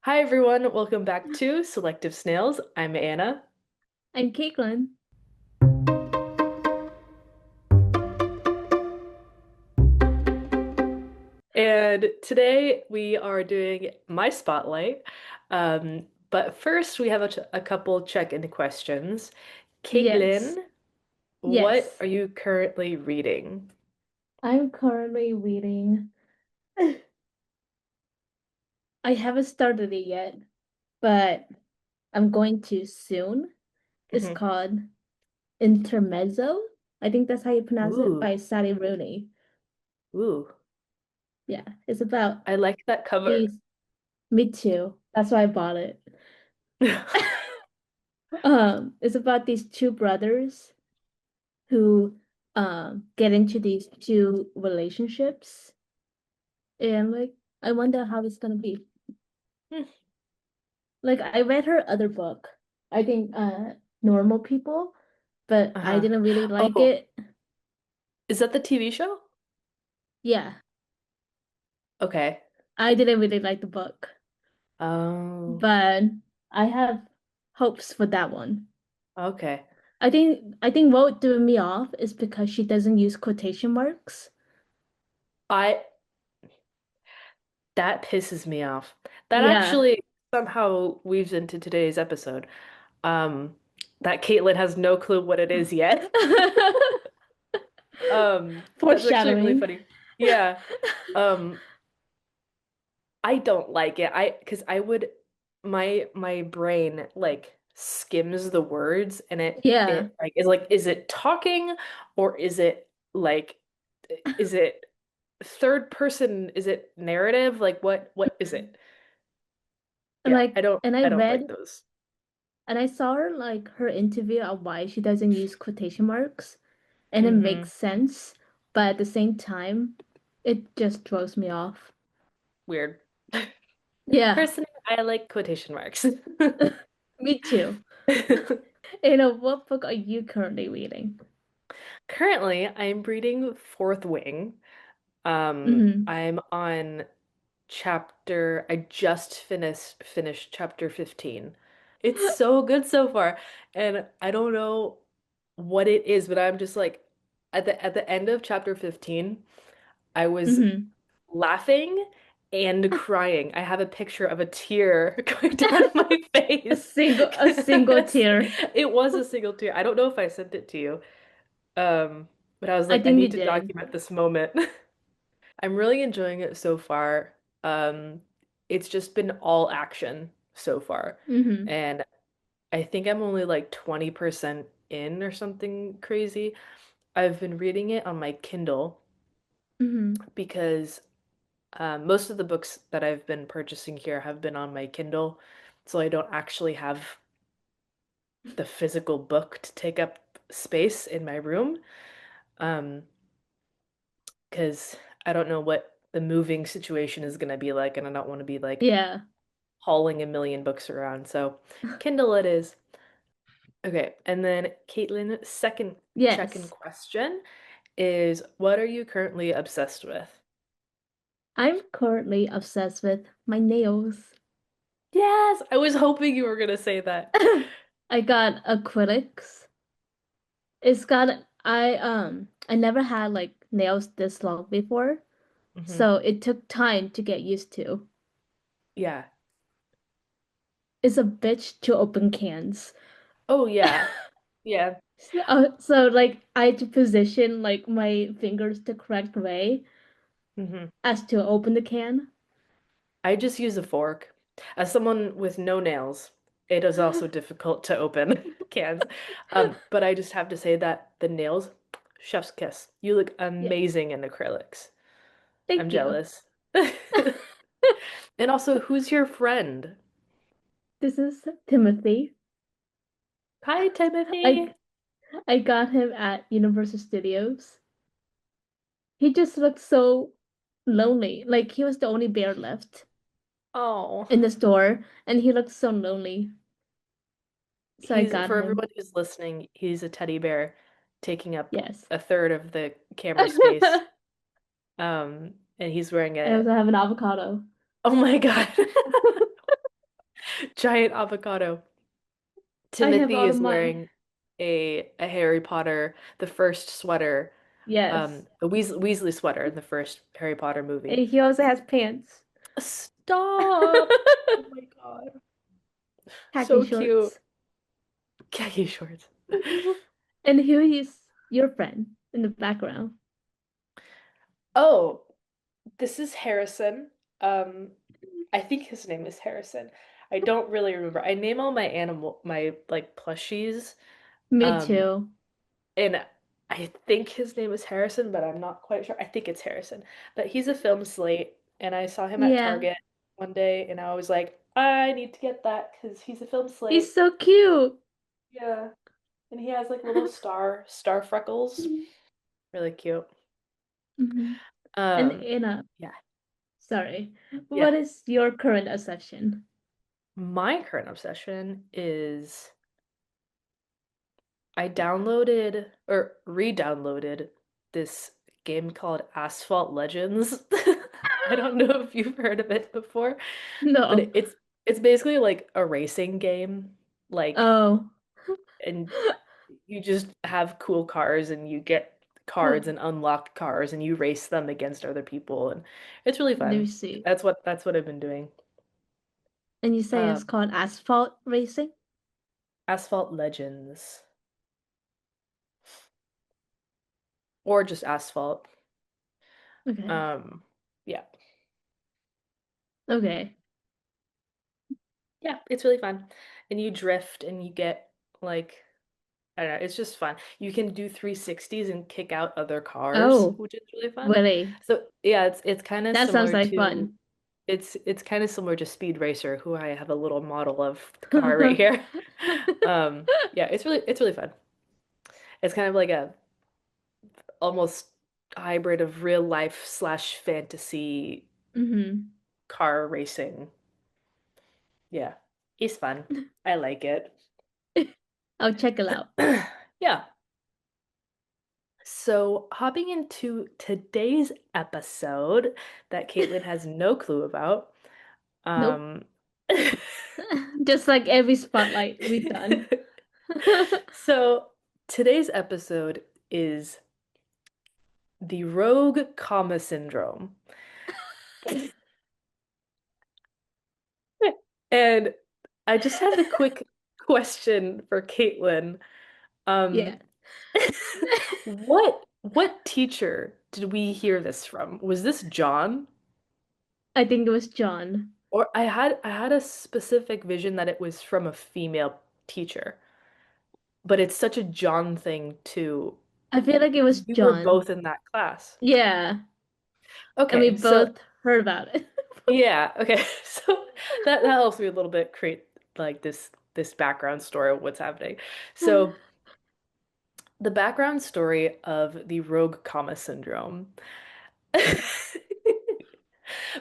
Hi everyone, welcome back to Selective Snails. I'm Anna, I'm Caitlin. and today we are doing my spotlight. But first, we have a couple check-in questions. Yes, Caitlin, what yes. are you currently reading? I'm currently reading. I haven't started it yet, but I'm going to soon. It's Hmm. called Intermezzo. I think that's how you pronounce it, Ooh, by Sally Rooney. ooh, Yeah, it's about I like that cover. these. Me too. That's why I bought it. It's about these two brothers who get into these two relationships, and like I wonder how it's gonna be. Like I read her other book. I think Normal People, but I Uh-huh. didn't really like Oh, it. is that the TV show? Yeah, Okay. I didn't really like the book, Oh, but I have hopes for that one. okay. I think what threw me off is because she doesn't use quotation marks. I That pisses me off. That Yeah. actually somehow weaves into today's episode. Um, that Caitlin has no clue what it is yet. That's actually really Foreshadowing. funny. Yeah. Um, I don't like it. Because I would my brain like skims the words and Yeah. it like is like, is it talking or is it like, is it third person? Is it narrative? Like what is Mhm. it? And Yeah, like, and I I don't like read those. and I saw her like her interview on why she doesn't use quotation marks. And it Hmm. makes sense, but at the same time, it just throws me off. Weird. Yeah, Personally, I like quotation marks. me too. What book are you currently reading? Currently, I'm reading Fourth Wing. Hmm. I'm on I just finished chapter 15. It's so good so far. And I don't know what it is, but I'm just like at the end of chapter 15, I was Hmm. laughing and crying. I have a picture of a tear going down my face A single because tear. it was a single tear. I don't know if I sent it to you. But I was I like, I think you need to did. document this moment. I'm really enjoying it so far. Um, it's just been all action so far. Hmm. And I think I'm only like 20% in or something crazy. I've been reading it on my Kindle Hmm. because most of the books that I've been purchasing here have been on my Kindle, so I don't actually have the physical book to take up space in my room. Um, because I don't know what the moving situation is going to be like, and I don't want to be like Yeah. hauling a million books around. So, Kindle it is. Okay, and then Caitlin's second check-in Yes. question is, what are you currently obsessed with? I'm currently obsessed with my nails. Yes, I was hoping you were going to say that. I got acrylics. It's got I never had like nails this long before, Hmm. so it took time to get used to. Yeah. It's a bitch to open cans. Oh, yeah. Yeah. So like I had to position like my fingers the correct way Hmm. as to open the can. I just use a fork. As someone with no nails, it is also difficult to open cans. But I just have to say that the nails, chef's kiss. You look Yeah, amazing in acrylics. I'm thank you. jealous. And also, who's your friend? This is Timothy. Hi, I Timothy. I got him at Universal Studios. He just looked so lonely. Like he was the only bear left Oh, in the store, and he looked so lonely. So I got for him. everyone who's listening, he's a teddy bear taking up Yes. a third of the camera space. I And he's wearing a, also have an avocado. oh my God. giant avocado. I have Timothy all of is mine. wearing a Harry Potter, the first sweater, Yes. a Weasley sweater in the first Harry Potter movie. And he also has pants. Stop! Oh my God. Khaki So cute. shorts. Khaki shorts. And who is your friend in the background? Oh, this is Harrison. Um, I think his name is Harrison. I don't really remember. I name all my like plushies. Me Um, too. and I think his name is Harrison, but I'm not quite sure. I think it's Harrison. But he's a film slate, and I saw him at Yeah. Target one day, and I was like, I need to get that because he's a film He's slate. so cute. Yeah. And he has like little star freckles. Really cute. hmm And Um, Anna, yeah. sorry. Yeah. What is your current obsession? My current obsession is I downloaded or re-downloaded this game called Asphalt Legends. I don't know if you've heard of it before, but No. it's basically like a racing game. Like Oh. and you just have cool cars and you get Oh, cards and unlocked cars and you race them against other people and it's really let me fun. see. That's what I've been doing. And you say it's Um, called asphalt racing? Asphalt Legends or just Asphalt. Okay. Yeah. Okay. Yeah, it's really fun. And you drift and you get like I don't know, it's just fun. You can do 360s and kick out other cars, Oh, which is really fun. really? So yeah, it's kind of That sounds similar like to fun. it's kind of similar to Speed Racer, who I have a little model of the car right here. Yeah, it's really fun. It's kind of like a almost hybrid of real life slash fantasy hmm car racing. Yeah, it's fun. I like it. I'll check it out. Yeah. So, hopping into today's episode that Caitlin has no clue about. Nope. Um, Just like every spotlight we've done. so, today's episode is the rogue comma syndrome. And I just have a quick question for Caitlin. Yeah. Um, what teacher did we hear this from? Was this John? I think it was John. Or I had a specific vision that it was from a female teacher, but it's such a John thing too. I feel like it was We were John. both in that class. Yeah. And we Okay, so both heard about it. yeah, okay. So that helps me a little bit create like this background story of what's happening. So the background story of the rogue comma syndrome.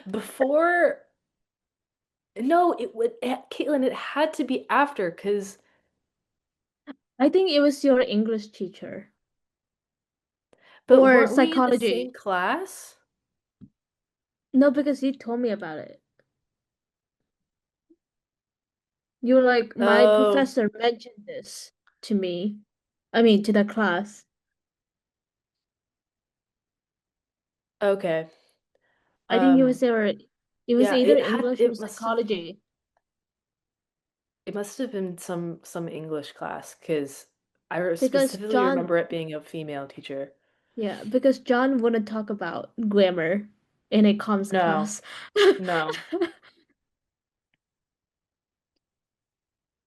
Before, no, Caitlin, it had to be after because I think it was your English teacher but or weren't we in the same psychology. class? No, because you told me about it. You were like, my Oh, professor mentioned this to me. I mean, to the class. okay. I think Um, it was yeah, either English or psychology. it must have been some English class because I Because specifically John, remember it being a female teacher. yeah, because John wouldn't talk about grammar in a comms No, class. no.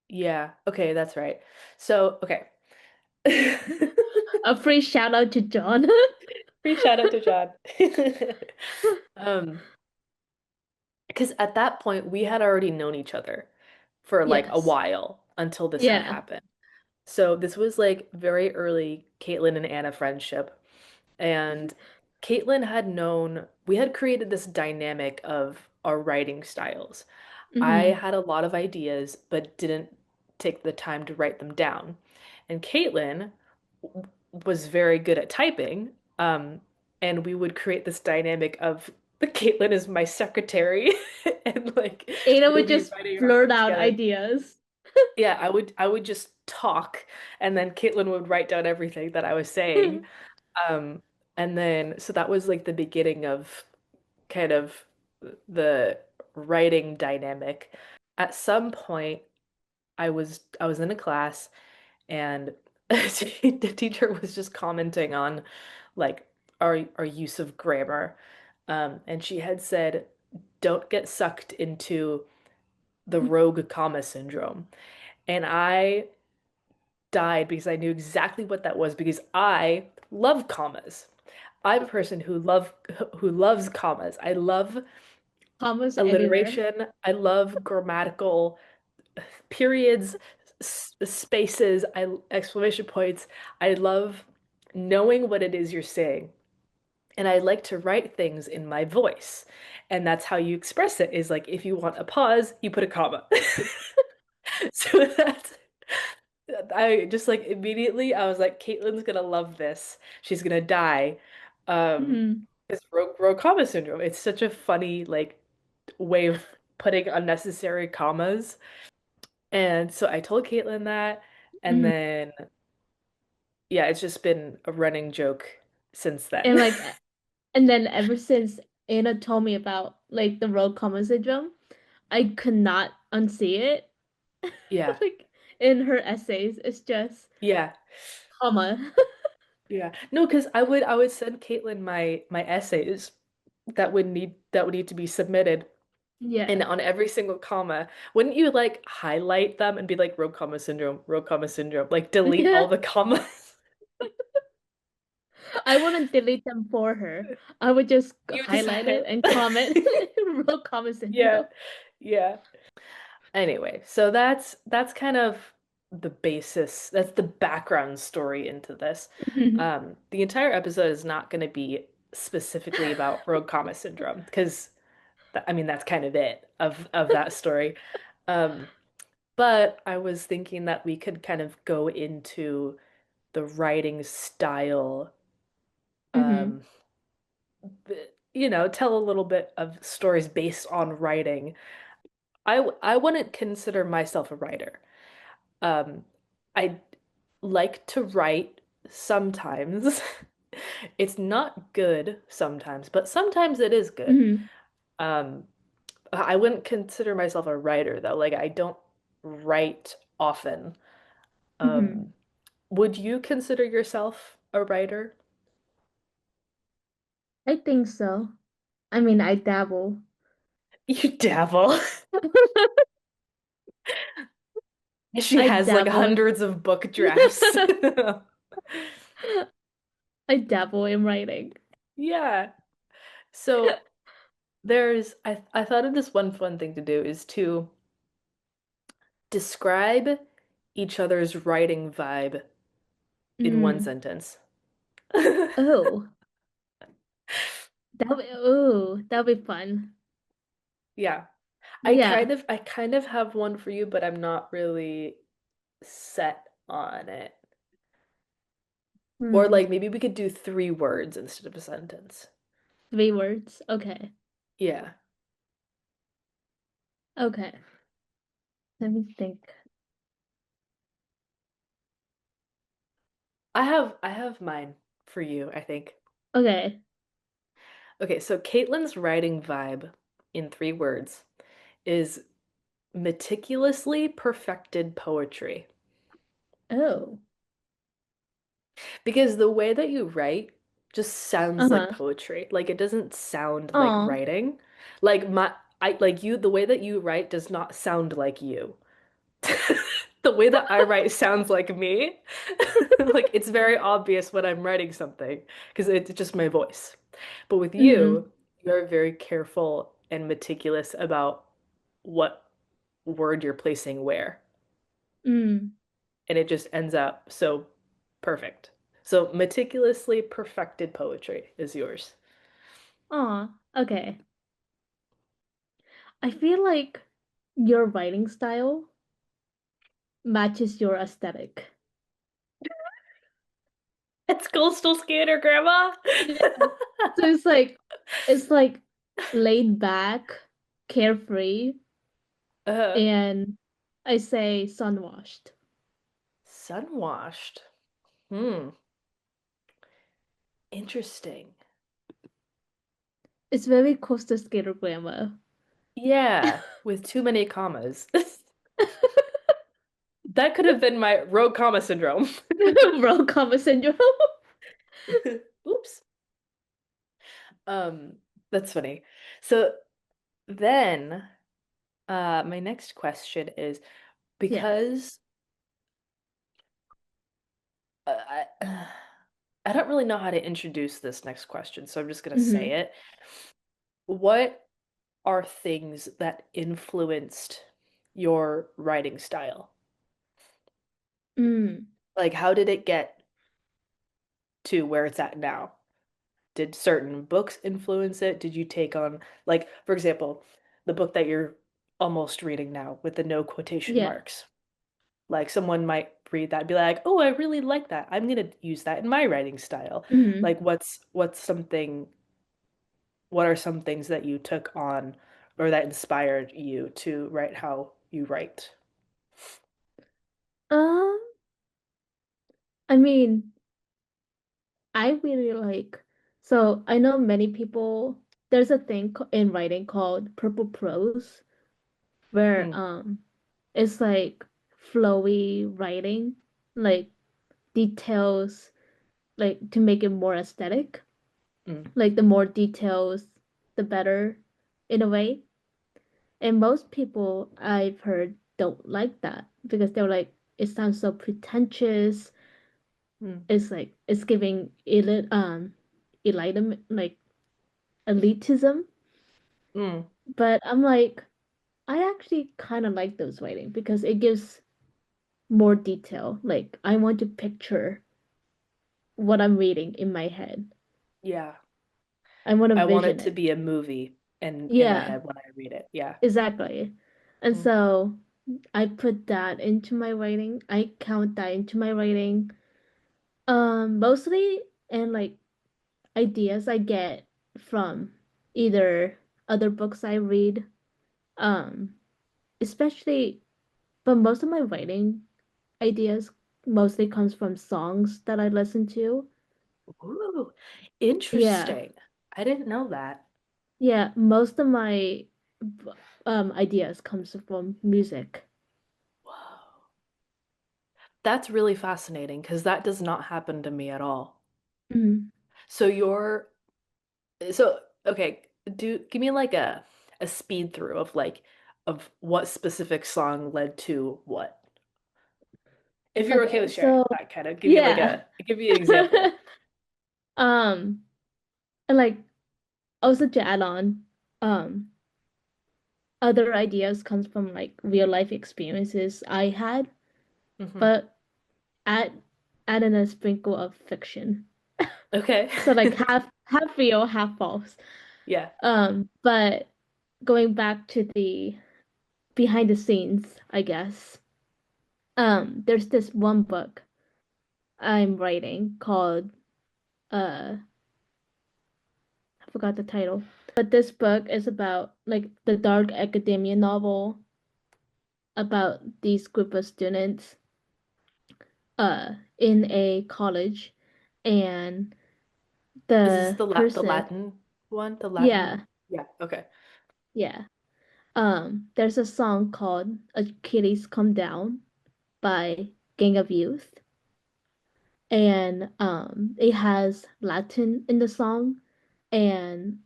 Yeah, okay, that's right. So, okay. A free shout out to John. Free shout out to John. Um, because at that point we had already known each other for like a Yes. while until this had Yeah. happened. So this was like very early Caitlin and Anna friendship. And Caitlin had known, we had created this dynamic of our writing styles. I hmm had a lot of ideas, but didn't take the time to write them down. And Caitlin was very good at typing, and we would create this dynamic of Caitlin is my secretary, and like Ada we'll would be just writing our blurt book out together. ideas. Yeah, I would just talk, and then Caitlin would write down everything that I was saying. Um, and then so that was like the beginning of kind of the writing dynamic. At some point, I was in a class, and the teacher was just commenting on like our use of grammar. And she had said, "Don't get sucked into the rogue comma syndrome." And I died because I knew exactly what that was because I love commas. I'm a person who loves commas. I love Commas everywhere. alliteration. I love grammatical periods, spaces, exclamation points. I love knowing what it is you're saying. And I like to write things in my voice. And that's how you express it is like if you want a pause, you put a comma. So that's I just like immediately I was like, Caitlin's gonna love this. She's gonna die. Um, Hmm. it's row comma syndrome. It's such a funny like way of putting unnecessary commas. And so I told Caitlin that, and Hmm. then yeah, it's just been a running joke since And then. like, and then ever since Anna told me about like the road comma syndrome, I could not unsee it. Yeah, Like in her essays, it's just yeah, comma. yeah. No, because I would send Caitlin my essays that would need to be submitted. And Yeah. on every single comma, wouldn't you like highlight them and be like row comma syndrome, like delete Yeah. all the commas? I wouldn't delete them for her. I would just You just highlight it and comment road comma yeah, syndrome. yeah. Anyway, so that's kind of the basis. That's the background story into this. Mhm. The entire episode is not going to be specifically about rogue comma syndrome because I mean that's kind of it of that story. Um, but I was thinking that we could kind of go into the writing style, Mhm. um, tell a little bit of stories based on writing. I wouldn't consider myself a writer. Um, I like to write sometimes. It's not good sometimes, but sometimes it is good. Mhm. Um, I wouldn't consider myself a writer though. Like I don't write often. Mhm. Um, would you consider yourself a writer? I think so. I mean, I dabble. You dabble. She I has like dabble. hundreds of book drafts. I dabble in writing. Yeah. So I thought of this one fun thing to do is to describe each other's writing vibe in one Mm. sentence. Oh, that'll be fun. Yeah. Yeah. I kind of have one for you, but I'm not really set on it. Or Hmm. like maybe we could do 3 words instead of a sentence. 3 words. Okay. Yeah. Okay. Let me think. I have mine for you, I think. Okay. Okay, so Caitlin's writing vibe in 3 words is meticulously perfected poetry. Oh. Because the way that you write just sounds like Uh-huh. poetry. Like it doesn't sound like Oh. writing. Like the way that you write does not sound like you. The way that I write sounds like me. Like it's very obvious when I'm writing something because it's just my voice. But with Mm. you, you're very careful and meticulous about what word you're placing where. Mm. And it just ends up so perfect. So meticulously perfected poetry is yours. Oh. Okay. I feel like your writing style matches your aesthetic. It's Coastal Skater, Grandma. Yeah. So it's like laid back, carefree, Uh, and I say sun washed. Sun-washed. Hmm, interesting. It's very Costa Skater grammar. Yeah, with too many commas. That could have been my rogue comma syndrome. Bro, comma syndrome. Oops. Um, that's funny. So then, my next question is Yeah. because I don't really know how to introduce this next question, so I'm just gonna say Mm-hmm. it. What are things that influenced your writing style? Mm. Like, how did it get to where it's at now? Did certain books influence it? Did you take on, like, for example, the book that you're almost reading now with the no quotation Yeah. marks? Like, someone might read that and be like, "Oh, I really like that. I'm gonna use that in my writing style." Mm-hmm. Like, what are some things that you took on or that inspired you to write how you write? Um, I mean, I really like, so I know many people, there's a thing in writing called purple prose where Mm, it's like flowy writing, like details, like to make it more aesthetic. mm, Like the more details, the better in a way. And most people I've heard don't like that because they're like, it sounds so pretentious. mm, It's like it's giving like elitism. mm. But I'm like, I actually kind of like those writing because it gives more detail. Like I want to picture what I'm reading in my head. Yeah. I want to I want it vision to it. be a movie in my Yeah, head when I read it. Yeah. exactly. And Mm, so I put that into my writing. I count that into my writing. Mostly and like ideas I get from either other books I read, um, especially, but most of my writing ideas mostly comes from songs that I listen to. ooh, Yeah, interesting. I didn't know that. yeah, most of my ideas comes from music. Whoa. That's really fascinating because that does not happen to me at all. Mhm. So you're so okay, do give me like a speed through of like of what specific song led to what. If you're okay Okay, with sharing so that kind of yeah. give you an example. um, and like also to add on, um, other ideas comes from like real life experiences I had, Hmm. but add add in a sprinkle of fiction. Okay. So like half real, half false. Yeah. But going back to the behind the scenes, I guess. There's this one book I'm writing called I forgot the title. But this book is about like the dark academia novel about these group of students in a college and Is this the the person, Latin one? The Latin? yeah, Yeah, okay. yeah. There's a song called Achilles Come Down by Gang of Youth, and it has Latin in the song, and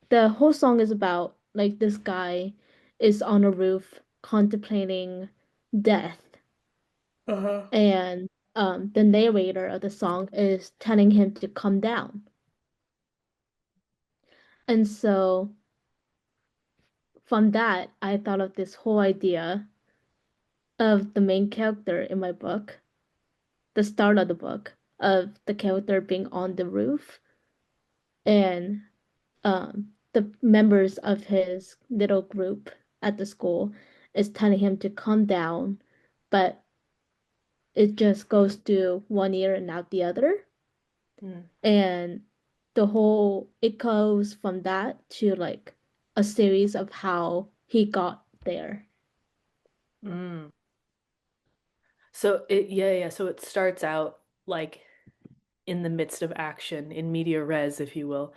the whole song is about like this guy is on a roof contemplating death, Uh-huh. and the narrator of the song is telling him to come down. And so from that, I thought of this whole idea of the main character in my book, the start of the book, of the character being on the roof and the members of his little group at the school is telling him to calm down, but it just goes to one ear and out the other. Mm, And the whole it goes from that to like a series of how he got there. Mm. So it yeah, yeah, so it starts out like in the midst of action, in media res, if you will.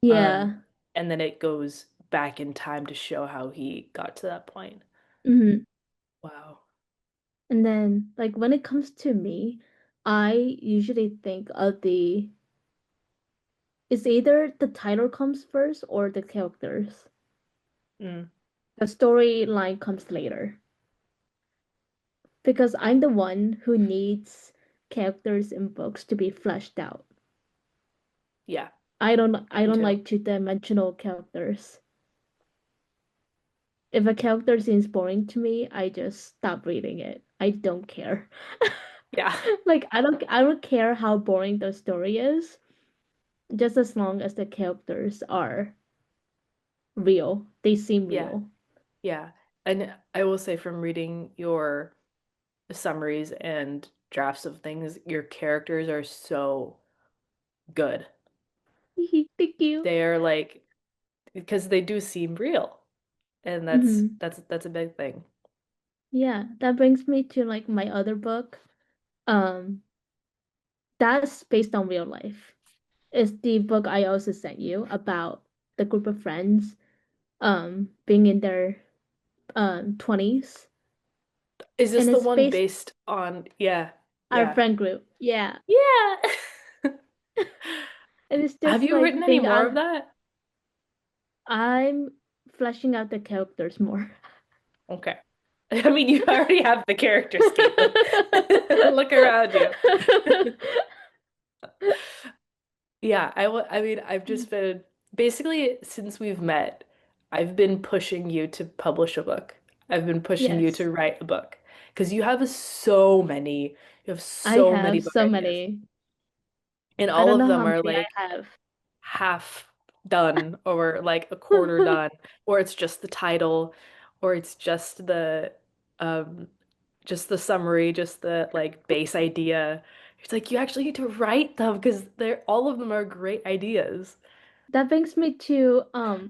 Um, Yeah. and then it goes back in time to show how he got to that point. Hmm. Wow. And then like when it comes to me, I usually think of the it's either the title comes first or the characters. Mm, The storyline comes later. Because I'm the one who needs characters in books to be fleshed out. yeah, I me don't too. like two-dimensional characters. If a character seems boring to me, I just stop reading it. I don't care. Yeah, Like I don't care how boring the story is, just as long as the characters are real. They seem yeah, real. yeah. And I will say from reading your summaries and drafts of things, your characters are so good. Thank you. They are like because they do seem real. And Hmm. that's a big thing. Yeah, that brings me to like my other book. Um, that's based on real life. It's the book I also sent you about the group of friends being in their 20s, Is this and the it's one based based on yeah, our yeah. friend group. Yeah. Yeah. And it's Have just you like written any being more out of that? I'm fleshing out the characters more. Okay. I mean, you already have the characters, Caitlin. Look around you. Yeah, I mean, I've just been basically since we've met, I've been pushing you to publish a book. I've been pushing you Yes, to write a book because you have I so many have book so ideas. many. And I all don't of know them how are many like I have. half done or like a quarter done or it's just the title or it's um just the summary, just the like base idea. It's like you actually need to write them because they're all of them are great ideas. That brings me to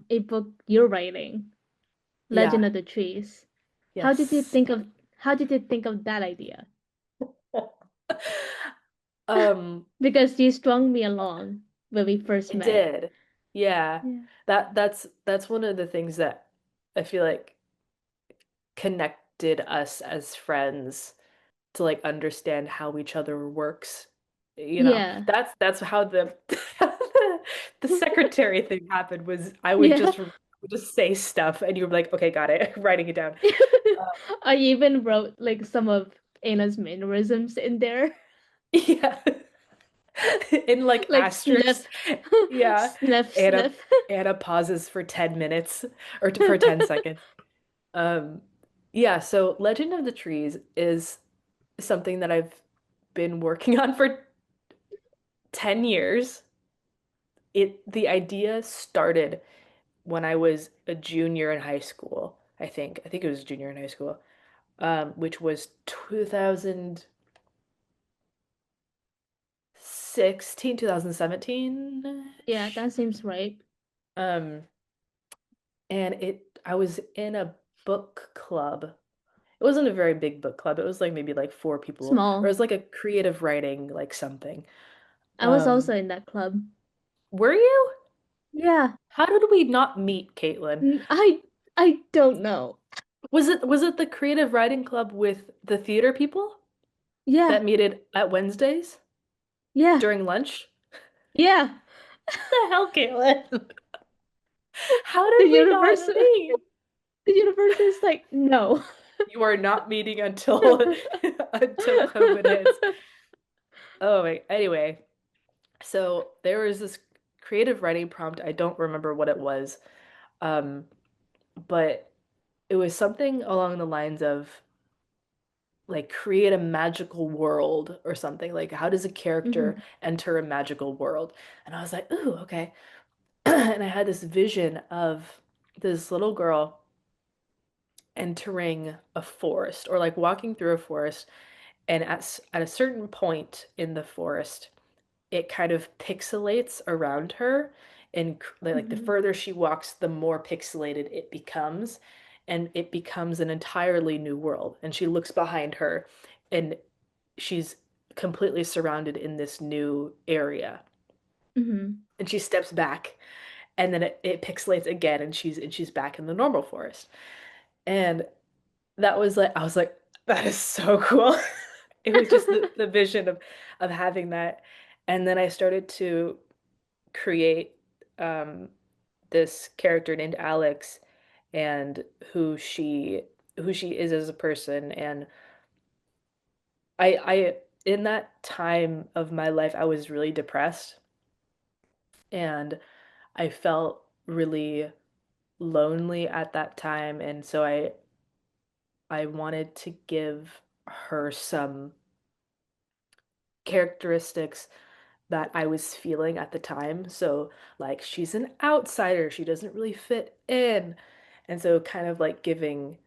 a book you're writing, Yeah. Legend of the Trees. How did you Yes. think of how did you think of that idea? Um, Because you strung me along when we first I met. did. Yeah. Yeah. That's one of the things that I feel like connected us as friends to like understand how each other works. You know, Yeah. that's how the the secretary thing happened was I Yeah. would just say stuff and you were like, okay, got it, writing it down. Uh, I even wrote like some of Anna's mannerisms in there. yeah. In like Like asterisks. sniff, Yeah. sniff, Anna sniff. Anna pauses for 10 minutes or for 10 seconds. Um yeah, so Legend of the Trees is something that I've been working on for 10 years. The idea started when I was a junior in high school, I think. I think it was a junior in high school, which was 2016, 2017 Yeah, ish. that seems right. Um, and I was in a book club. It wasn't a very big book club. It was like maybe like four people, or it Small. was like a creative writing, like something. I was Um, also in that club. were you? Yeah. How did we not meet, Caitlin? I don't know. Was it the creative writing club with the theater people that Yeah. meted at Wednesdays Yeah. during lunch? Yeah. The hell, Caitlin? How The did we not universe meet? the universe is like no. You are not meeting until until COVID hits. Oh wait. Anyway, so there was this creative writing prompt. I don't remember what it was, um, but it was something along the lines of like create a magical world or something. Like how does a character Hmm. enter a magical world? And I was like, ooh, okay. And I had this vision of this little girl entering a forest or like walking through a forest and at a certain point in the forest it kind of pixelates around her, and like the Hmm. further she walks, the more pixelated it becomes, and it becomes an entirely new world. And she looks behind her, and she's completely surrounded in this new area. Hmm. And she steps back, and then it pixelates again, and she's back in the normal forest. And that was like I was like, that is so cool. It was just the vision of having that. And then I started to create um this character named Alex, and who she who she is as a person. And I in that time of my life I was really depressed, and I felt really lonely at that time, and so I wanted to give her some characteristics that I was feeling at the time. So, like, she's an outsider, she doesn't really fit in. And so, kind of like giving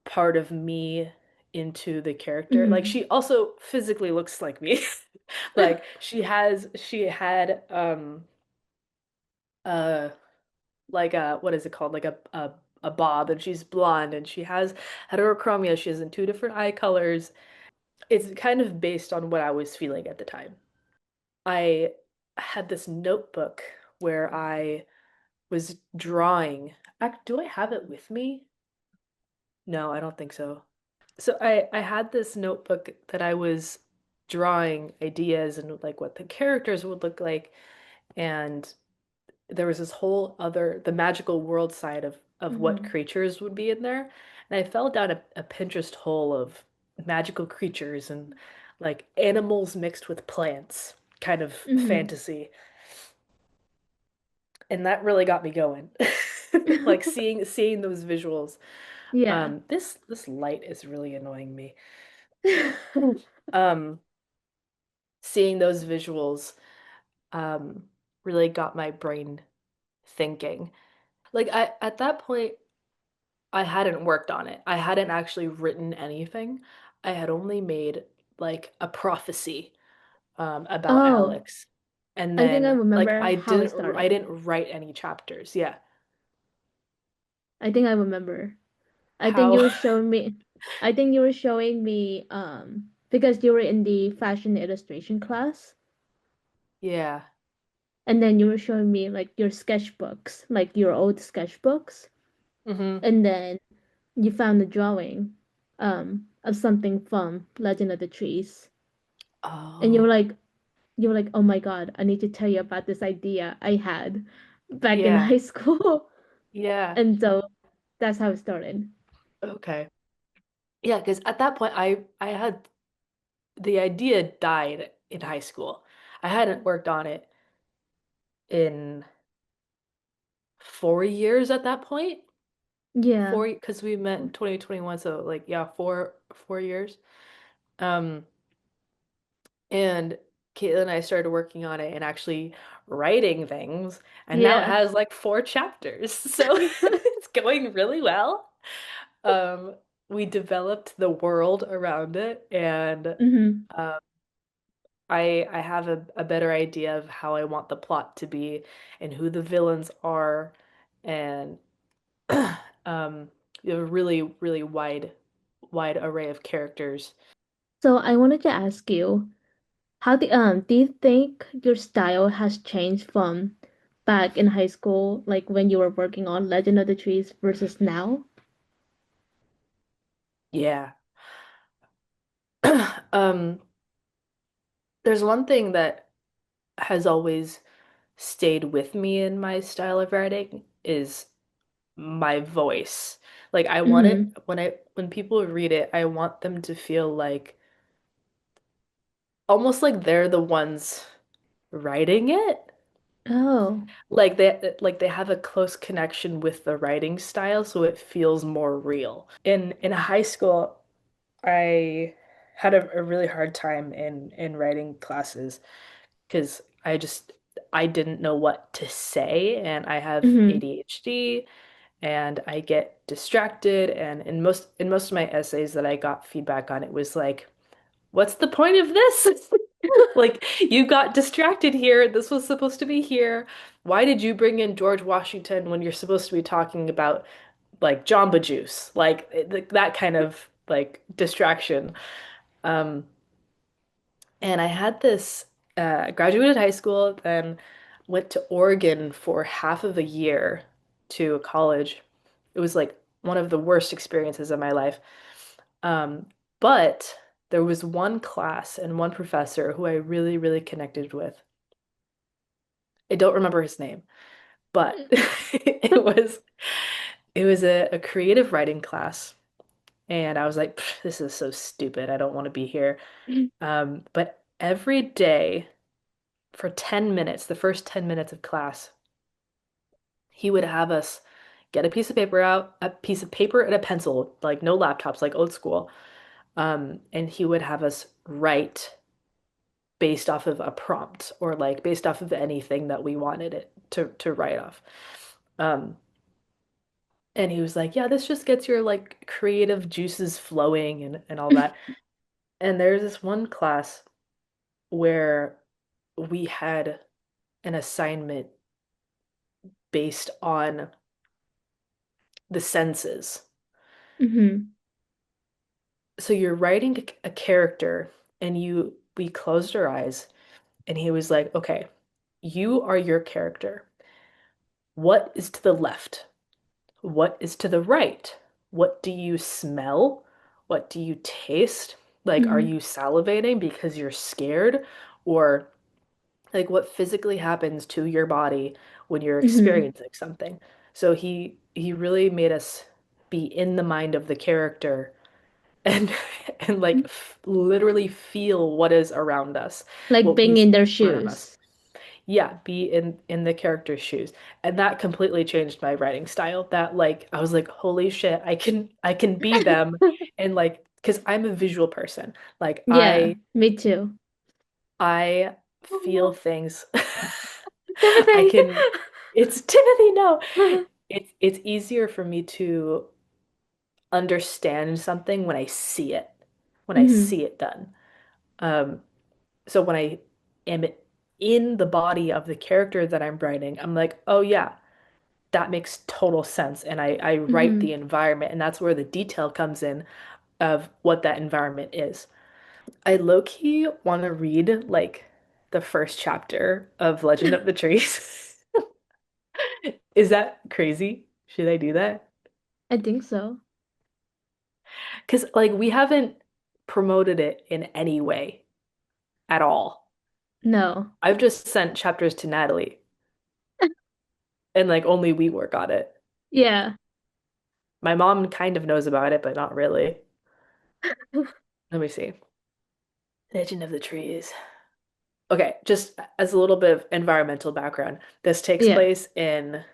part of me into the character. Like, Hmm. she also physically looks like me. Like, she had, uh, like a, what is it called? Like a bob, and she's blonde, and she has heterochromia. She has in two different eye colors. It's kind of based on what I was feeling at the time. I had this notebook where I was drawing. Do I have it with me? No, I don't think so. So I had this notebook that I was drawing ideas and like what the characters would look like, and there was this whole other the magical world side of what Hmm. creatures would be in there. And I fell down a Pinterest hole of magical creatures and like animals mixed with plants, kind of Hmm. fantasy. And that really got me going. Like seeing those visuals. Yeah. This light is really annoying me. Um, Seeing those visuals um really got my brain thinking. Like I at that point I hadn't worked on it. I hadn't actually written anything. I had only made like a prophecy about Oh, Alex. And I think I then like remember how it I started. didn't write any chapters. Yeah. I think I remember. I think you How were showing me. I think you were showing me because you were in the fashion illustration class, yeah. and then you were showing me like your sketchbooks, like your old sketchbooks, Hmm. and then you found a drawing of something from Legend of the Trees, and Oh, you were like, "Oh my God, I need to tell you about this idea I had back in yeah. high school." Yeah. And so that's how it started. Okay. Yeah, because at that point I had the idea died in high school. I hadn't worked on it in 4 years at that point. Yeah. Four, because we met in 2021, so like yeah, 4 years. Um, and Caitlin and I started working on it and actually writing things, and now it Yeah. has like 4 chapters, so it's going really well. Um, we developed the world around it, and Hmm. um, I have a better idea of how I want the plot to be and who the villains are, and you have a really wide array of characters. So I wanted to ask you, do you think your style has changed from back in high school, like when you were working on Legend of the Trees versus now? Yeah. Um, there's one thing that has always stayed with me in my style of writing is my voice. Like I want it Mm-hmm. when people read it, I want them to feel like almost like they're the ones writing it. Oh. Like they have a close connection with the writing style, so it feels more real. In high school, I had a really hard time in writing classes because I didn't know what to say, and I have Mm-hmm. ADHD, and I get distracted. And in most of my essays that I got feedback on, it was like, what's the point of this? Like, you got distracted here. This was supposed to be here. Why did you bring in George Washington when you're supposed to be talking about like Jamba Juice? Like that kind of like distraction. Um, and I had this graduated high school, then went to Oregon for half of a year to college. It was like one of the worst experiences of my life. Um, but there was one class and one professor who I really, really connected with. I don't remember his name, but it was a creative writing class, and I was like, "Pff, this is so stupid. I don't want to be here." But every day for 10 minutes, the first 10 minutes of class, he would have us get a piece of paper out, a piece of paper and a pencil, like no laptops, like old school. And he would have us write based off of a prompt or like based off of anything that we wanted it to write off. Um, and he was like, "Yeah, this just gets your like creative juices flowing and all that." And there's this one class where we had an assignment based on the senses. Hmm. So you're writing a character and we closed our eyes and he was like, "Okay, you are your character. What is to the left? What is to the right? What do you smell? What do you taste? Like, are Hmm. you salivating because you're scared? Or like what physically happens to your body when you're Hmm. experiencing something?" So he really made us be in the mind of the character and and like f literally feel what is around us, Like what we being see in their in front of us. shoes. Yeah, be in the character's shoes. And that completely changed my writing style. That like I was like, holy shit, I can be them and like because I'm a visual person. Like Yeah, me too. I feel Oh, things. I Timothy. can it's Timothy, no. It's easier for me to understand something when I see it, when I Hmm. see it done. Um, so when I am in the body of the character that I'm writing, I'm like, oh yeah, that makes total sense. And I write the Hmm. environment, and that's where the detail comes in of what that environment is. I low-key want to read like the first chapter of Legend of the Trees. Is that crazy? Should I do that? I think so. Because like we haven't promoted it in any way at all. No. I've just sent chapters to Natalie, and like only we work on it. Yeah. My mom kind of knows about it, but not really. Let me see. Legend of the Trees. Okay, just as a little bit of environmental background, this takes Yeah. place in,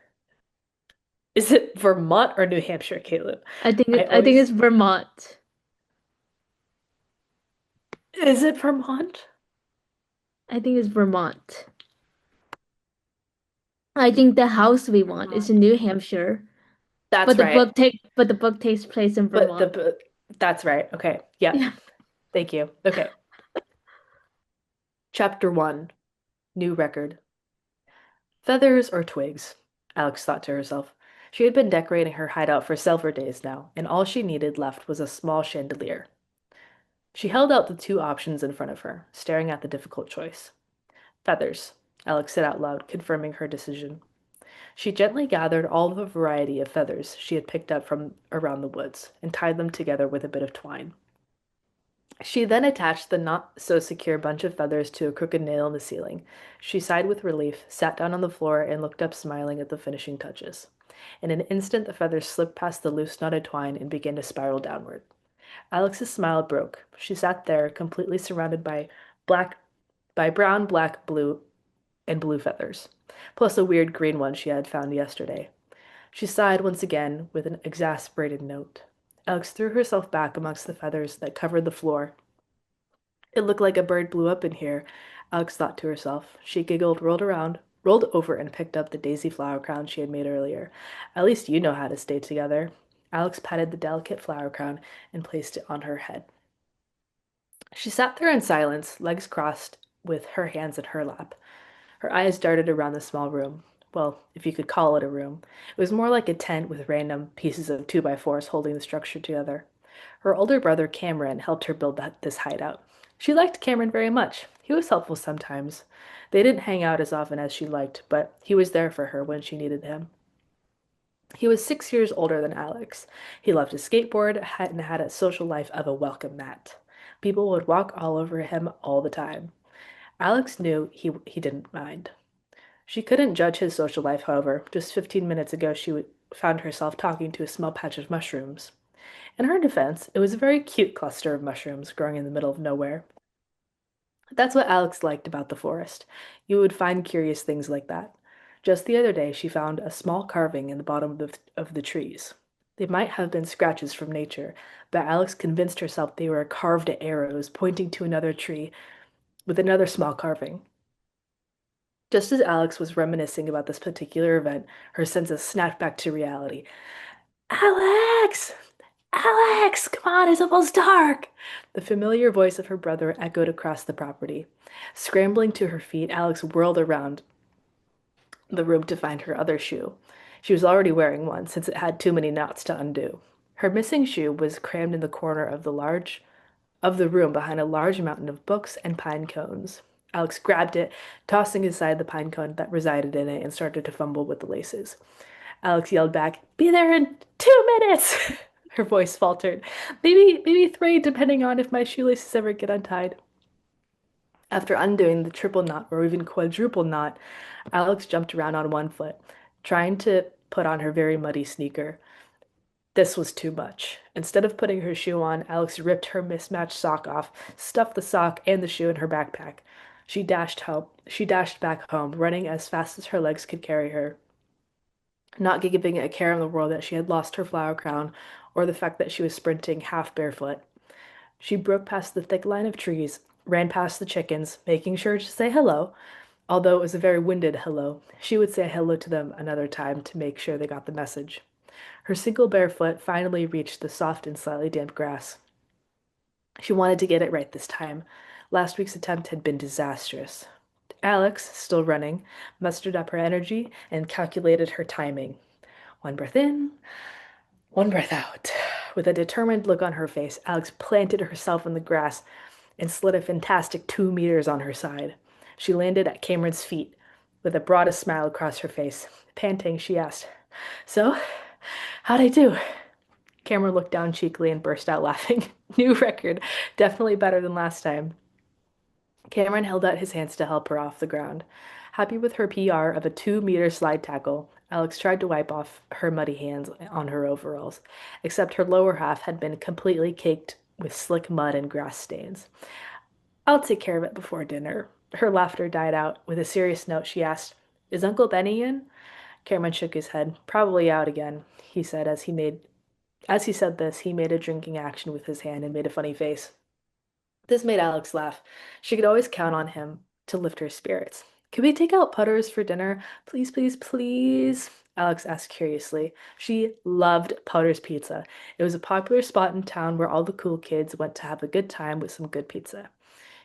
is it Vermont or New Hampshire, Caleb? I I think always, it's Vermont. is it Vermont? I think it's Vermont. I think the house we want is in Vermont. New Hampshire, That's right. but the book takes place in But Vermont. that's right. Okay. Yeah. Yeah. Thank you. Okay. Chapter 1, New Record. Feathers or twigs? Alex thought to herself. She had been decorating her hideout for several days now, and all she needed left was a small chandelier. She held out the two options in front of her, staring at the difficult choice. Feathers, Alex said out loud, confirming her decision. She gently gathered all the variety of feathers she had picked up from around the woods and tied them together with a bit of twine. She then attached the not so secure bunch of feathers to a crooked nail in the ceiling. She sighed with relief, sat down on the floor, and looked up, smiling at the finishing touches. In an instant, the feathers slipped past the loose knotted twine and began to spiral downward. Alex's smile broke. She sat there, completely surrounded black, by brown, black, blue, and blue feathers, plus a weird green one she had found yesterday. She sighed once again with an exasperated note. Alex threw herself back amongst the feathers that covered the floor. It looked like a bird blew up in here, Alex thought to herself. She giggled, rolled over, and picked up the daisy flower crown she had made earlier. At least you know how to stay together. Alex patted the delicate flower crown and placed it on her head. She sat there in silence, legs crossed, with her hands in her lap. Her eyes darted around the small room. Well, if you could call it a room. It was more like a tent with random pieces of 2x4s holding the structure together. Her older brother, Cameron, helped her build this hideout. She liked Cameron very much. He was helpful sometimes. They didn't hang out as often as she liked, but he was there for her when she needed him. He was 6 years older than Alex. He loved to skateboard and had a social life of a welcome mat. People would walk all over him all the time. Alex knew he didn't mind. She couldn't judge his social life, however. Just 15 minutes ago, found herself talking to a small patch of mushrooms. In her defense, it was a very cute cluster of mushrooms growing in the middle of nowhere. That's what Alex liked about the forest. You would find curious things like that. Just the other day, she found a small carving in the bottom of the trees. They might have been scratches from nature, but Alex convinced herself they were carved arrows pointing to another tree with another small carving. Just as Alex was reminiscing about this particular event, her senses snapped back to reality. Alex! Alex! Come on, it's almost dark! The familiar voice of her brother echoed across the property. Scrambling to her feet, Alex whirled around the room to find her other shoe. She was already wearing one, since it had too many knots to undo. Her missing shoe was crammed in the corner of the room behind a large mountain of books and pine cones. Alex grabbed it, tossing aside the pine cone that resided in it, and started to fumble with the laces. Alex yelled back, "Be there in 2 minutes!" Her voice faltered. Maybe three, depending on if my shoelaces ever get untied. After undoing the triple knot or even quadruple knot, Alex jumped around on one foot, trying to put on her very muddy sneaker. This was too much. Instead of putting her shoe on, Alex ripped her mismatched sock off, stuffed the sock and the shoe in her backpack. She dashed home. She dashed back home, running as fast as her legs could carry her, not giving a care in the world that she had lost her flower crown or the fact that she was sprinting half barefoot. She broke past the thick line of trees, ran past the chickens, making sure to say hello. Although it was a very winded hello, she would say hello to them another time to make sure they got the message. Her single bare foot finally reached the soft and slightly damp grass. She wanted to get it right this time. Last week's attempt had been disastrous. Alex, still running, mustered up her energy and calculated her timing. One breath in, one breath out. With a determined look on her face, Alex planted herself in the grass and slid a fantastic 2 meters on her side. She landed at Cameron's feet with the broadest smile across her face. Panting, she asked, "So, how'd I do?" Cameron looked down cheekily and burst out laughing. New record. Definitely better than last time. Cameron held out his hands to help her off the ground. Happy with her PR of a 2 meter slide tackle, Alex tried to wipe off her muddy hands on her overalls, except her lower half had been completely caked with slick mud and grass stains. "I'll take care of it before dinner." Her laughter died out. With a serious note, she asked, "Is Uncle Benny in?" Cameron shook his head. "Probably out again," he said as he said this, he made a drinking action with his hand and made a funny face. This made Alex laugh. She could always count on him to lift her spirits. "Could we take out Putters for dinner? Please, please, please?" Alex asked curiously. She loved Putters Pizza. It was a popular spot in town where all the cool kids went to have a good time with some good pizza.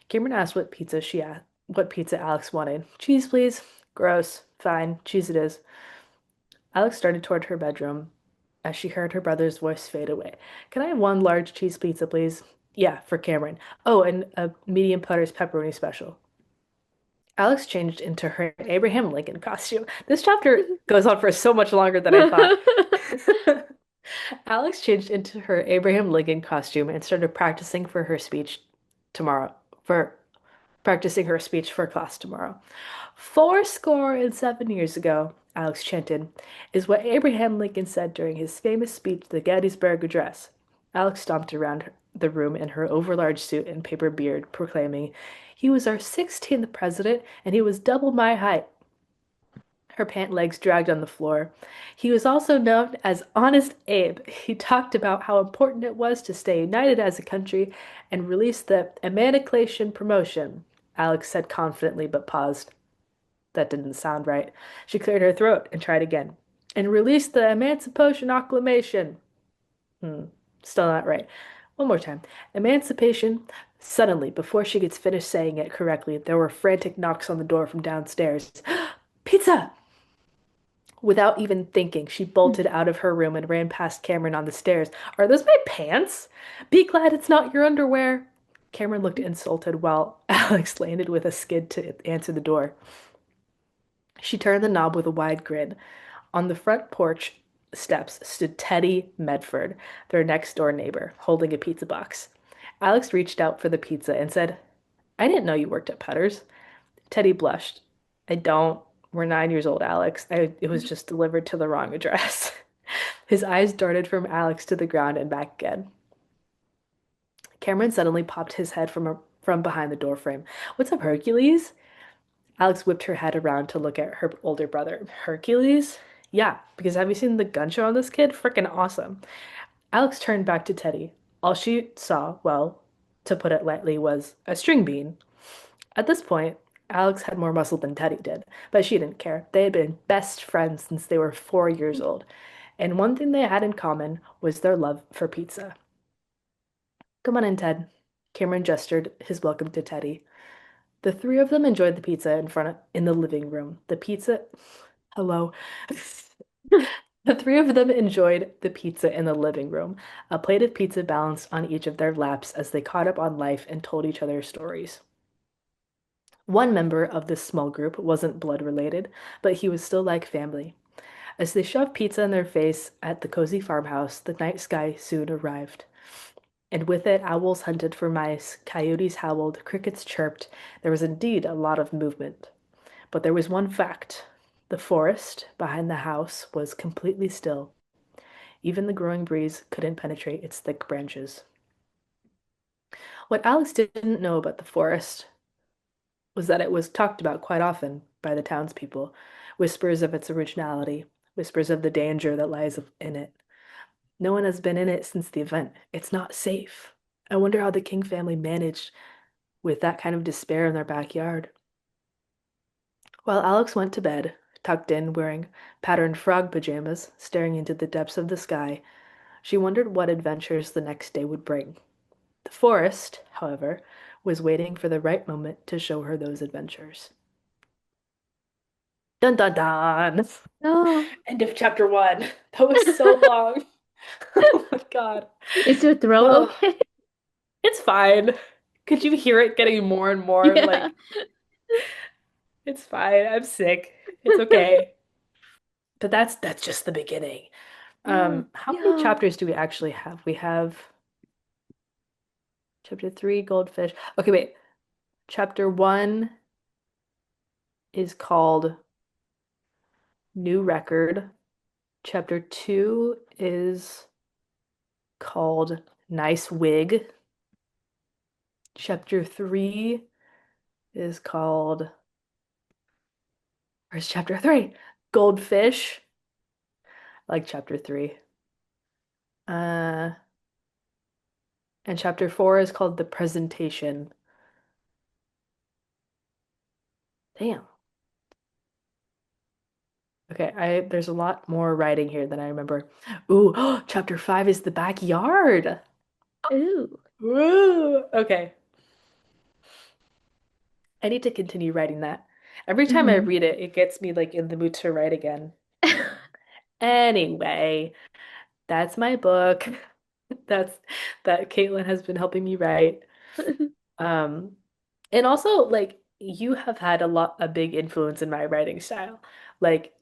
Cameron asked what pizza Alex wanted. "Cheese, please." "Gross." "Fine. Cheese it is." Alex started toward her bedroom as she heard her brother's voice fade away. "Can I have one large cheese pizza, please?" "Yeah, for Cameron." "Oh, and a medium Putter's pepperoni special." Alex changed into her Abraham Lincoln costume. This chapter goes on for so much longer than I thought. Alex changed into her Abraham Lincoln costume and started tomorrow for practicing her speech for class tomorrow. "4 score and 7 years ago," Alex chanted, "is what Abraham Lincoln said during his famous speech, the Gettysburg Address." Alex stomped around the room in her overlarge suit and paper beard, proclaiming, "He was our 16th president, and he was double my height." Her pant legs dragged on the floor. "He was also known as Honest Abe. He talked about how important it was to stay united as a country and release the Emancipation Promotion," Alex said confidently but paused. That didn't sound right. She cleared her throat and tried again. "And release the Emancipation Acclamation." Hmm, still not right. One more time. "Emancipation Suddenly, before she could finish saying it correctly, there were frantic knocks on the door from downstairs. Pizza! Without even thinking, she bolted out of her room and ran past Cameron on the stairs. Are those my pants? Be glad it's not your underwear. Cameron looked insulted while Alex landed with a skid to answer the door. She turned the knob with a wide grin. On the front porch steps stood Teddy Medford, their next door neighbor, holding a pizza box. Alex reached out for the pizza and said, I didn't know you worked at Putter's. Teddy blushed. I don't. We're 9 years old, Alex. It was just delivered to the wrong address. His eyes darted from Alex to the ground and back again. Cameron suddenly popped his head from behind the doorframe. What's up, Hercules? Alex whipped her head around to look at her older brother. Hercules? Yeah, because have you seen the gun show on this kid? Frickin' awesome. Alex turned back to Teddy. All she saw, well, to put it lightly, was a string bean. At this point, Alex had more muscle than Teddy did, but she didn't care. They had been best friends since they were 4 years old, and one thing they had in common was their love for pizza. Come on in, Ted. Cameron gestured his welcome to Teddy. The three of them enjoyed the pizza in the living room. The pizza, hello. The three of them enjoyed the pizza in the living room, a plate of pizza balanced on each of their laps as they caught up on life and told each other stories. One member of this small group wasn't blood related, but he was still like family. As they shoved pizza in their face at the cozy farmhouse, the night sky soon arrived. And with it, owls hunted for mice, coyotes howled, crickets chirped. There was indeed a lot of movement. But there was one fact. The forest behind the house was completely still. Even the growing breeze couldn't penetrate its thick branches. What Alex didn't know about the forest was that it was talked about quite often by the townspeople. Whispers of its originality, whispers of the danger that lies in it. No one has been in it since the event. It's not safe. I wonder how the King family managed with that kind of despair in their backyard. While Alex went to bed, tucked in, wearing patterned frog pajamas, staring into the depths of the sky, she wondered what adventures the next day would bring. The forest, however, was waiting for the right moment to show her those adventures. Dun dun dun! Oh, End of chapter one. That was so long. Oh my God. is your throat Oh, okay? it's fine. Could you hear it getting more and more? Yeah. Like, it's fine. I'm sick. It's okay. But that's just the beginning. Oh, How many yeah. chapters do we actually have? We have chapter three, goldfish. Okay, wait. Chapter one is called New Record. Chapter two is called Nice Wig. Chapter three is called, where's chapter three? Goldfish. I like chapter three. Uh, and chapter four is called The Presentation. Damn. Okay, I there's a lot more writing here than I remember. Ooh, chapter five is the backyard. Ooh. Woo! Okay, I need to continue writing that. Every time I Hmm. read it, it gets me like in the mood to write again. Anyway, that's my book. That's that Caitlin has been helping me write. Um, and also like you have had a big influence in my writing style. Like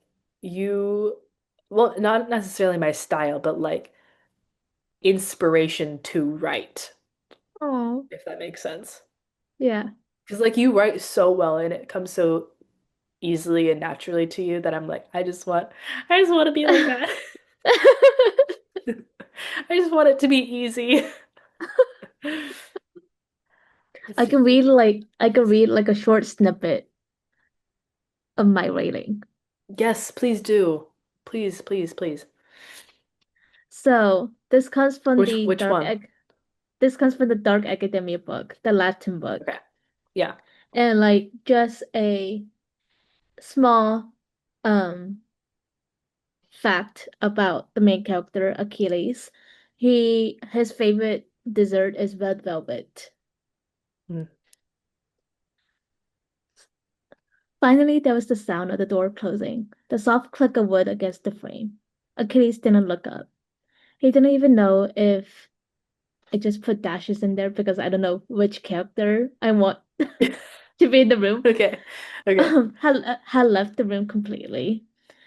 you, well, not necessarily my style, but like inspiration to write, Oh, if that makes sense. yeah. Because like you write so well and it comes so easily and naturally to you that I'm like, I just want to be like that. I just want it to be easy. Let's see. I can read like a short snippet of my writing. Yes, please do. Please, please, please. So this comes from the Which one? this comes from the dark academia book, the Latin book. Okay. Yeah. And like just a small um fact about the main character, Achilles. His favorite dessert is red velvet. Mm. Finally, there was the sound of the door closing, the soft click of wood against the frame. Achilles didn't look up. He didn't even know if I just put dashes in there because I don't know which character I want to be in the room. Okay. Okay. Had left the room completely.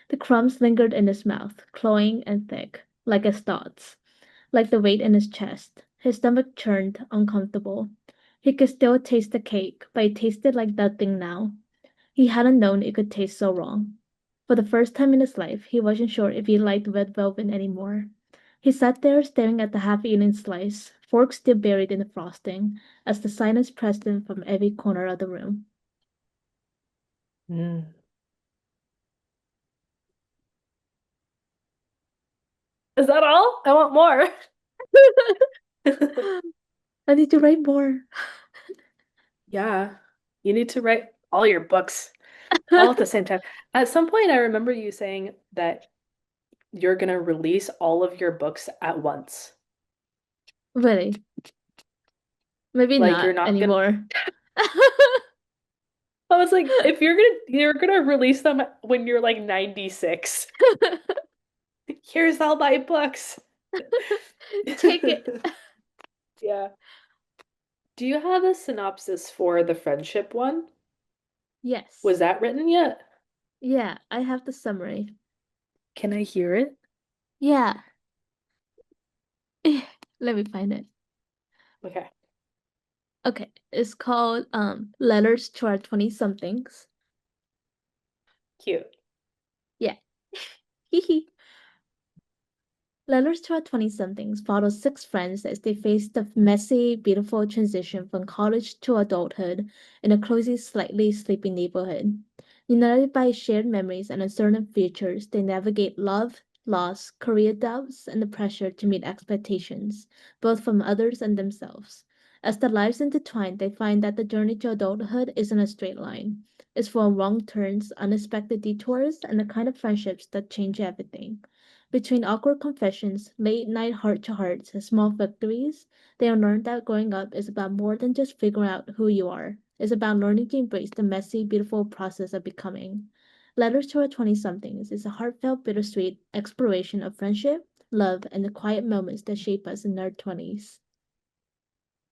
The crumbs lingered in his mouth, cloying and thick, like his thoughts, like the weight in his chest. His stomach churned, uncomfortable. He could still taste the cake, but it tasted like nothing now. He hadn't known it could taste so wrong. For the first time in his life, he wasn't sure if he liked red velvet anymore. He sat there staring at the half-eaten slice, fork still buried in the frosting, as the silence pressed in from every corner of the room. Mm. Is that all? I want more. I need to write more. Yeah. You need to write all your books all at the same time. At some point, I remember you saying that you're gonna release all of your books at once. Really? Maybe Like you're not not gonna anymore. I was like, if you're gonna release them when you're like 96. Here's all my books. Take it. Yeah. Do you have a synopsis for the friendship one? Was Yes. that written yet? Yeah, I have the summary. Can I hear it? Yeah. Let me find it. Okay. Okay, it's called Letters to Our 20 Somethings. Cute. Yeah. Letters to Our 20 Somethings follow six friends as they face the messy, beautiful transition from college to adulthood in a cozy, slightly sleepy neighborhood. United by shared memories and uncertain futures, they navigate love, loss, career doubts, and the pressure to meet expectations, both from others and themselves. As their lives intertwine, they find that the journey to adulthood isn't a straight line. It's full of wrong turns, unexpected detours, and the kind of friendships that change everything. Between awkward confessions, late night heart to hearts, and small victories, they have learned that growing up is about more than just figuring out who you are. It's about learning to embrace the messy, beautiful process of becoming. Letters to Our 20 somethings is a heartfelt, bittersweet exploration of friendship, love, and the quiet moments that shape us in our 20s.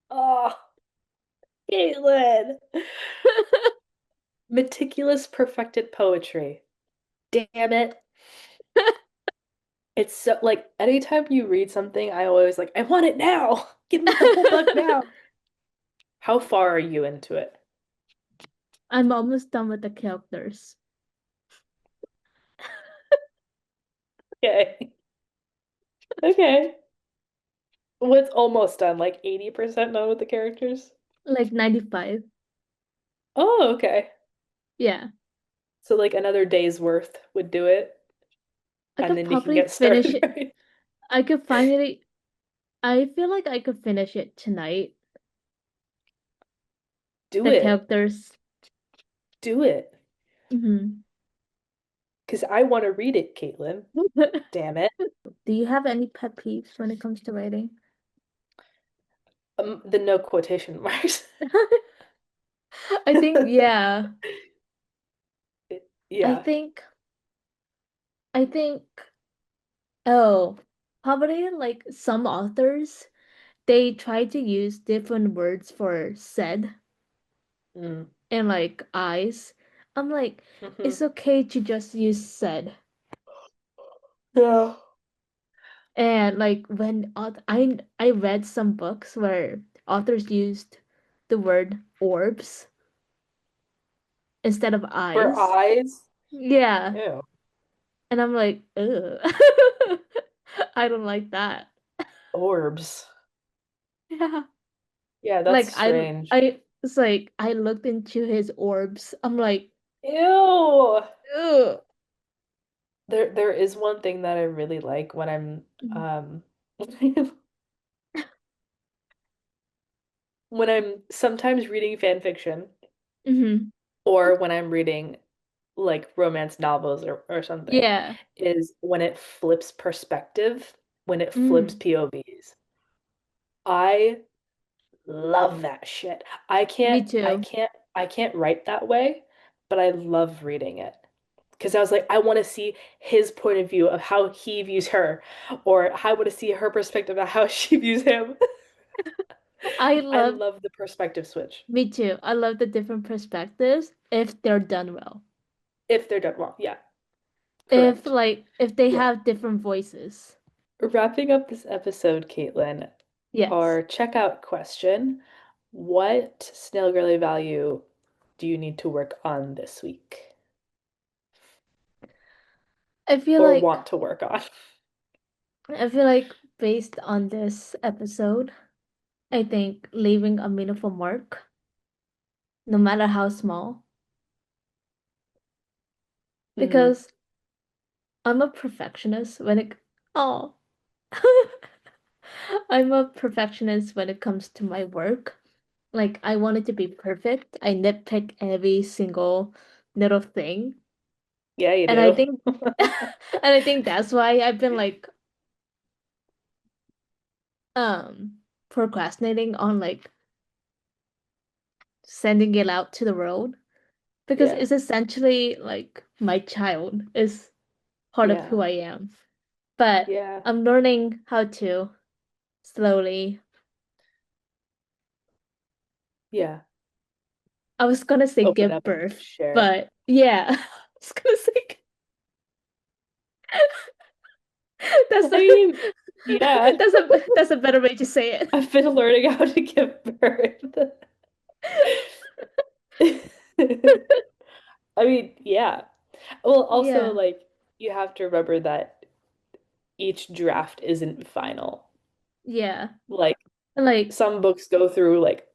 Oh, Caitlin. Meticulous, perfected poetry. Damn it. It's so like anytime you read something, I always like, I want it now. Give me the whole book now. How far are you into it? I'm almost done with the characters. Okay. Okay. What's almost done? Like 80% done with the characters? Like 95. Oh, okay. Yeah. So like another day's worth would do it, I and could then you can probably get finish started, it. right? I could finally. I feel like I could finish it tonight. Do The it. characters. Do it. Hmm. Because I want to read it, Caitlin. Damn it. Do you have any pet peeves when it comes to writing? The no quotation marks. I think, yeah. I Yeah. think, I think, oh, probably like some authors, they try to use different words for said Mm. and like eyes. I'm like, Hmm. it's okay to just use said. Yeah. And like when I read some books where authors used the word orbs instead of For eyes. eyes? Yeah. Ew. And I'm like, ugh. I don't like that. Orbs. Yeah. Yeah, that's Like strange. I it's like I looked into his orbs. I'm like, Ew. ugh. There is one thing that I really like when I'm when I'm sometimes reading fan fiction Mm-hmm. or when I'm reading like romance novels or something Yeah. is when it flips perspective, when it flips Mm. POVs. I love that shit. Me too. I can't write that way, but I love reading it. Because I was like, I want to see his point of view of how he views her, or I want to see her perspective of how she views him. I I love, love the perspective switch. Me too. I love the different perspectives if they're done well. If they're done well. Yeah, If correct. if they Well, have different voices. wrapping up this episode, Caitlin, Yes. our checkout question, what snail girly value do you need to work on this week I feel or like want to work on? I feel like based on this episode, I think leaving a meaningful mark, no matter how small, Hmm. because I'm a perfectionist when it oh I'm a perfectionist when it comes to my work. Like I want it to be perfect. I nitpick every single little thing. Yeah, you And I do. think and I think that's why I've been like um procrastinating on like sending it out to the world because Yeah. it's essentially like my child is part of who Yeah. I am. But Yeah. I'm learning how to slowly. Yeah. I was gonna say Open give up and birth, share. but yeah, I was gonna say that's I mean, yeah. that's a better way to say it. I've been learning how to give birth. I mean, yeah. Well, also, Yeah, like, you have to remember that each draft isn't final. yeah. Like, And like, some books go through like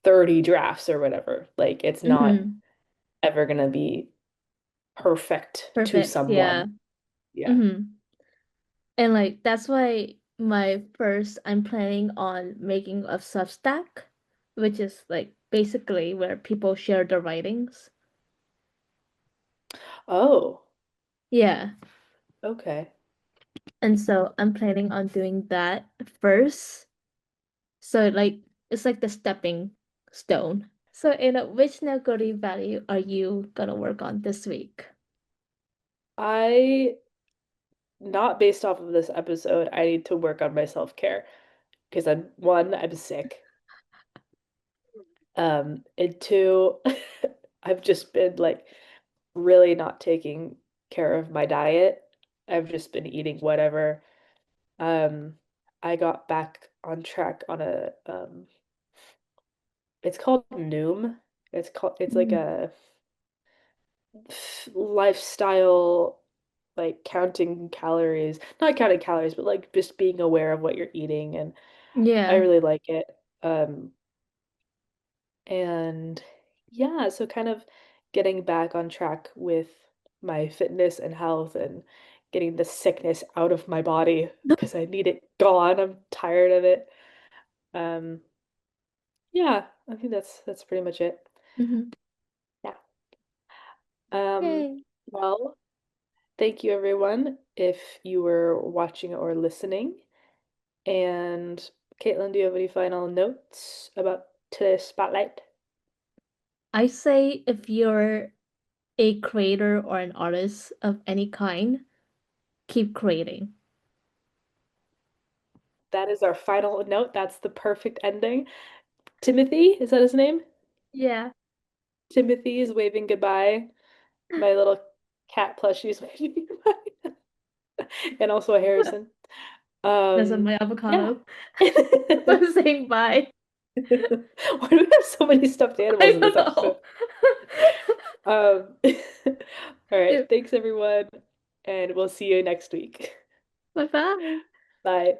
30 drafts or whatever. Like, it's not hmm ever gonna be perfect to perfect. Yeah. someone. Yeah. hmm And like that's why my first I'm planning on making a Substack, which is like basically where people share their writings. Oh, Yeah. okay. And so I'm planning on doing that first. So like it's like the stepping stone. So which Nagori value are you gonna work on this week? I, not based off of this episode, I need to work on my self-care because I'm sick. And two, I've just been like really not taking care of my diet. I've just been eating whatever. Um, I got back on track on a it's called Noom. It's like Mhm. a lifestyle, like counting calories, not counting calories, but like just being aware of what you're eating, and I Yeah. really like it. Um, and yeah, so kind of getting back on track with my fitness and health and getting the sickness out of my body because I need it gone. I'm tired of it. Um, yeah, I think that's pretty much it. hmm Yeah. Um, Yay. well, thank you everyone if you were watching or listening. And Caitlin, do you have any final notes about today's spotlight? I say if you're a creator or an artist of any kind, keep creating. That is our final note. That's the perfect ending. Timothy, is that his name? Yeah. Timothy is waving goodbye. My little cat plushie is waving goodbye. And also a Harrison. That's on Um, my yeah. avocado. Why I'm saying bye. do we have so many stuffed animals I in don't this episode? know. All right. Yeah. Thanks everyone, and we'll see you next week. Bye bye. Bye.